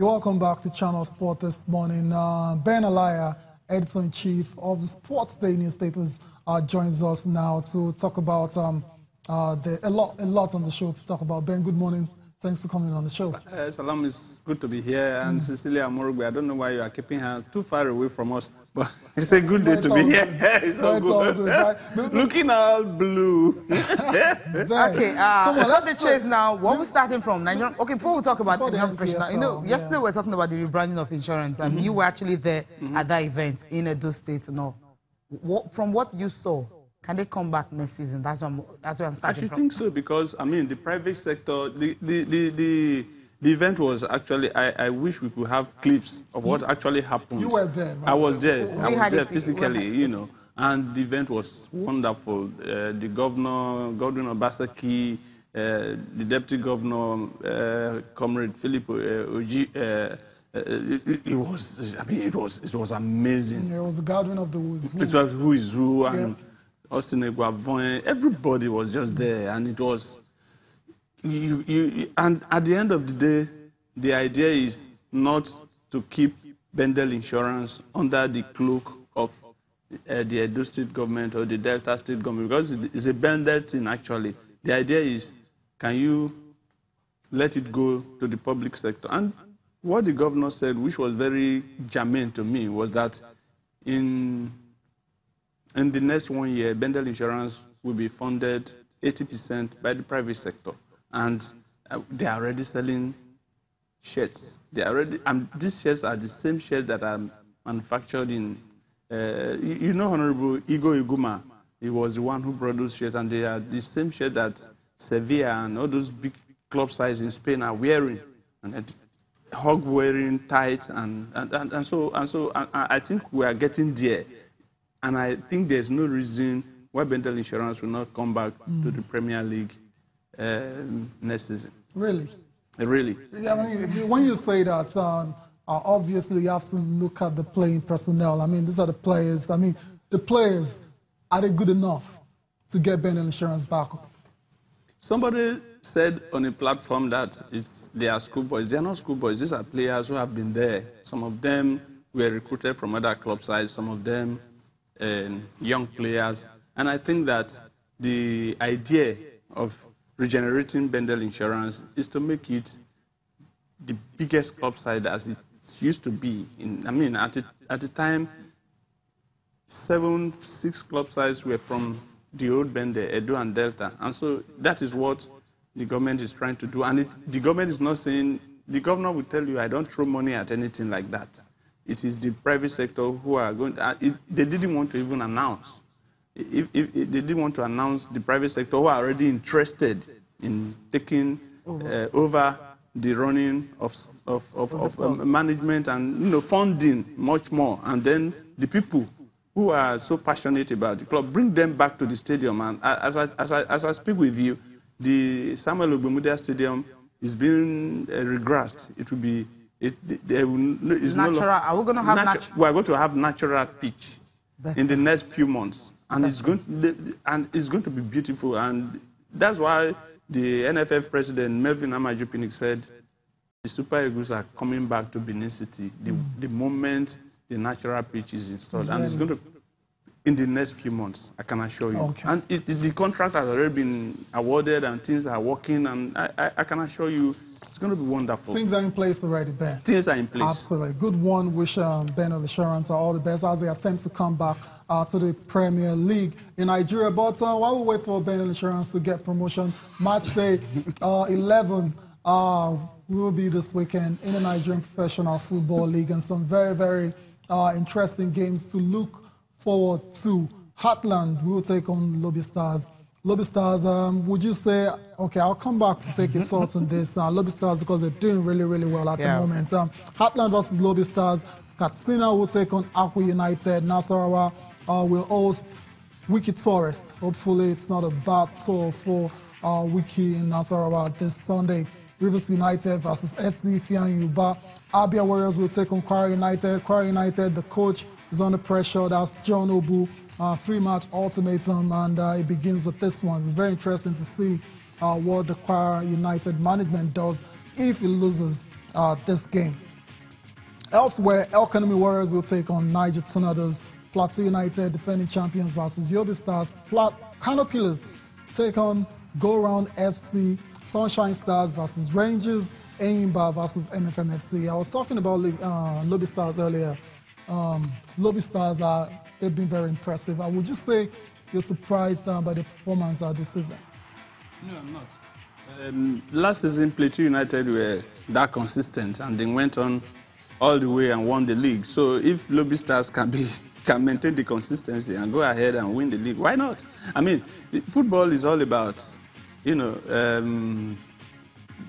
You're welcome back to Channel Sport this morning. Ben Alaiya, editor-in-chief of the Sports Day newspapers, joins us now to talk about a lot on the show to talk about. Ben, good morning. Thanks for coming on the show. Salam, it's good to be here. And Cecilia Morugbe, I don't know why you are keeping her too far away from us, but it's a good day to be here. It's all good. Right? Looking all blue. Okay, let's the chase now. What we're starting from Nigeria. Okay, before we talk about the professional, yesterday we were talking about the rebranding of insurance, and you were actually there at that event in Edo State. From what you saw, can they come back next season? That's where I'm starting from. I should think so, because I mean the private sector, the event was actually, I wish we could have clips of what actually happened. You were there, right? I was there. I was there physically, you know, and the event was wonderful. The governor, Godwin Obaseki, the deputy governor, Comrade Philip Oji, it was amazing. Yeah, it was the gathering of the who's who. It was who is who, and Austin Eguavoin, everybody was just there, and it was, and at the end of the day, the idea is not to keep Bendel Insurance under the cloak of the Edo State government or the Delta State government, because it's a Bendel thing actually. The idea is, can you let it go to the public sector? And what the governor said, which was very germane to me, was that in the next 1 year, Bendel Insurance will be funded 80% by the private sector. And they are already selling shares. And these shares are the same shares that are manufactured in, you know, Honorable Igo Iguma, he was the one who brought those shares, and they are the same shares that Sevilla and all those big club sides in Spain are wearing. And hog wearing tights, and so I think we are getting there. And I think there's no reason why Bendel Insurance will not come back to the Premier League next season. Really? Really. Yeah, I mean, when you say that, obviously you have to look at the playing personnel. I mean, these are the players. I mean, the players, are they good enough to get Bendel Insurance back? Somebody said on a platform that they are schoolboys. They are not schoolboys. These are players who have been there. Some of them were recruited from other club sides. Some of them young players. And I think that the idea of regenerating Bendel Insurance is to make it the biggest club side as it used to be. I mean, at the time, 6 club sides were from the old Bendel, Edo and Delta. And so that is what the government is trying to do. And the government is not saying, the governor will tell you, I don't throw money at anything like that. It is the private sector who are going to, they didn't want to even announce. If they didn't want to announce, the private sector who are already interested in taking over the running of management and funding much more. And then the people who are so passionate about the club, bring them back to the stadium. And as I speak with you, the Samuel Ogbemudia Stadium is being regressed. It will be, it's natural. Are we going to have natural? We are going to have natural pitch in the next few months, and it's going to be beautiful. And that's why the NFF president Melvin Amaju-Pinnick said the Super Eagles are coming back to Benin City the moment the natural pitch is installed, and it's going to in the next few months, I can assure you. Okay. And the contract has already been awarded, and things are working, and I can assure you it's going to be wonderful. Things are in place already, Ben. Things are in place. Absolutely. Good one. Wish Bendel Insurance all the best as they attempt to come back to the Premier League in Nigeria. But while we wait for Bendel Insurance to get promotion, Matchday 11 will be this weekend in the Nigerian Professional Football League, and some very, very interesting games to look forward to. Heartland will take on Lobby Stars. Lobby Stars, would you say, okay, I'll come back to take your thoughts on this. Lobby Stars, because they're doing really, really well at the moment. Heartland versus Lobby Stars. Katsina will take on Akwa United. Nasarawa will host Wiki Tourist. Hopefully it's not a bad tour for Wiki in Nasarawa this Sunday. Rivers United versus FC Fian Yuba. Abia Warriors will take on Kwara United. Kwara United, the coach is under pressure. That's John Obu. 3-match ultimatum, and it begins with this one. Very interesting to see what the Kwara United management does if it loses this game. Elsewhere, El Kanemi Warriors will take on Niger Tornadoes. Plateau United, defending champions, versus Yobe Stars. Kano Pillars take on Go Round FC. Sunshine Stars versus Rangers. Enyimba versus MFM FC. I was talking about Lobby Stars earlier. Lobby Stars, they've been very impressive. I would just say you're surprised by the performance this season. No, I'm not. Last season, Plateau United were that consistent, and they went on all the way and won the league. So if Lobby Stars can maintain the consistency and go ahead and win the league, why not? I mean, football is all about, you know,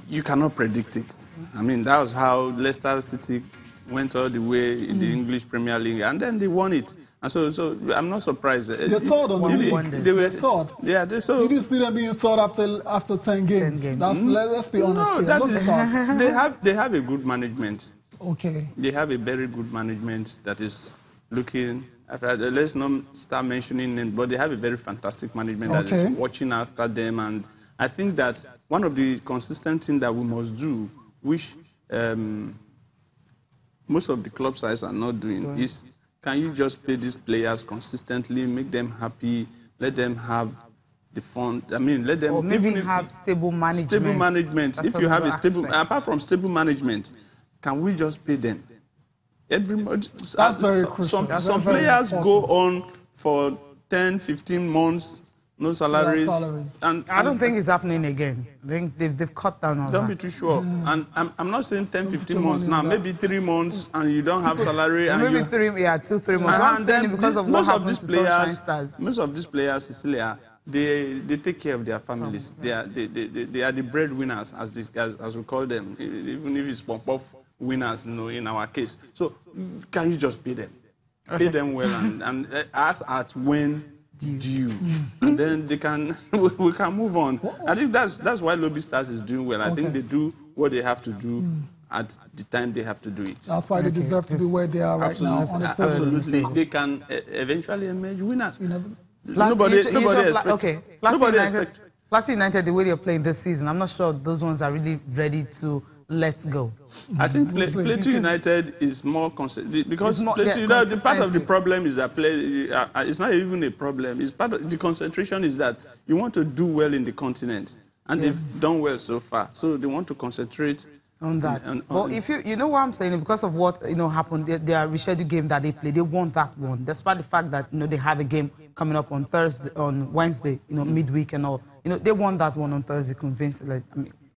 you cannot predict it. I mean, that was how Leicester City went all the way in the English Premier League, and then they won it. And so I'm not surprised. They're third on the league. They were third. Yeah, you didn't see them being third after 10 games. Let's be honest. No, that is, they have a good management. Okay. They have a very good management that is looking after. Let's not start mentioning them, but they have a very fantastic management that is watching after them. And I think that one of the consistent things that we must do, which most of the club sides are not doing, is can you just pay these players consistently, make them happy, let them have the fun. I mean, let them... Or maybe have stable management. Stable management. If you have a stable... Apart from stable management, can we just pay them? Every month. That's very crucial. Some players go on for 10, 15 months, no salaries. And I don't think it's happening again. I think they've cut down on that. Don't be too sure. And I'm not saying 10, 15 months now. Maybe 3 months and you don't have salary. And maybe 3 months. I'm saying because of what happens to Sunshine Stars. Most of these players, Cecilia, they take care of their families. They are the breadwinners, as we call them, even if it's pop-off winners, you know, in our case. So can you just pay them? Pay them well and ask at when due. And then they can we can move on. I think that's why Lobby Stars is doing well. I think they do what they have to do at the time they have to do it. That's why they deserve to be where they are right now. Absolutely. They can eventually emerge winners. Nobody expects. Plateau United, the way they're playing this season, I'm not sure those ones are really ready to let go. I think Plateau United is more consistent because the part of the problem is that it's not even a problem. It's part of the concentration is that you want to do well in the continent, and they've done well so far. So they want to concentrate on that. Well, if you know what I'm saying, because of what happened, their rescheduled game that they played, they won that one, despite the fact that they have a game coming up on Wednesday, midweek and all. They won that one on Thursday convincingly.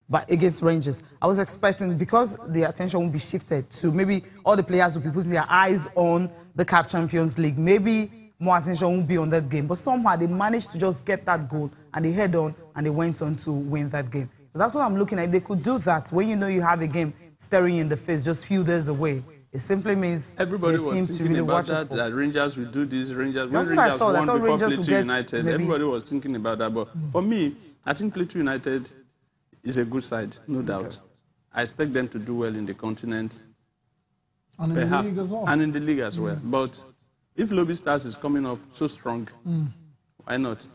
But against Rangers, I was expecting, because the attention won't be shifted to maybe all the players will be putting their eyes on the CAF Champions League. Maybe more attention won't be on that game. But somehow they managed to just get that goal and they head on and they went on to win that game. So that's what I'm looking at. They could do that when you have a game staring you in the face just a few days away. It simply means everybody the team was thinking to really about that Rangers will do this, Rangers. When Rangers won before Rangers Plateau United, everybody was thinking about that. But for me, I think Plateau United is a good side, no doubt. I expect them to do well in the continent. And in the league as well. And in the league as well. But if Lobby Stars is coming up so strong, why not?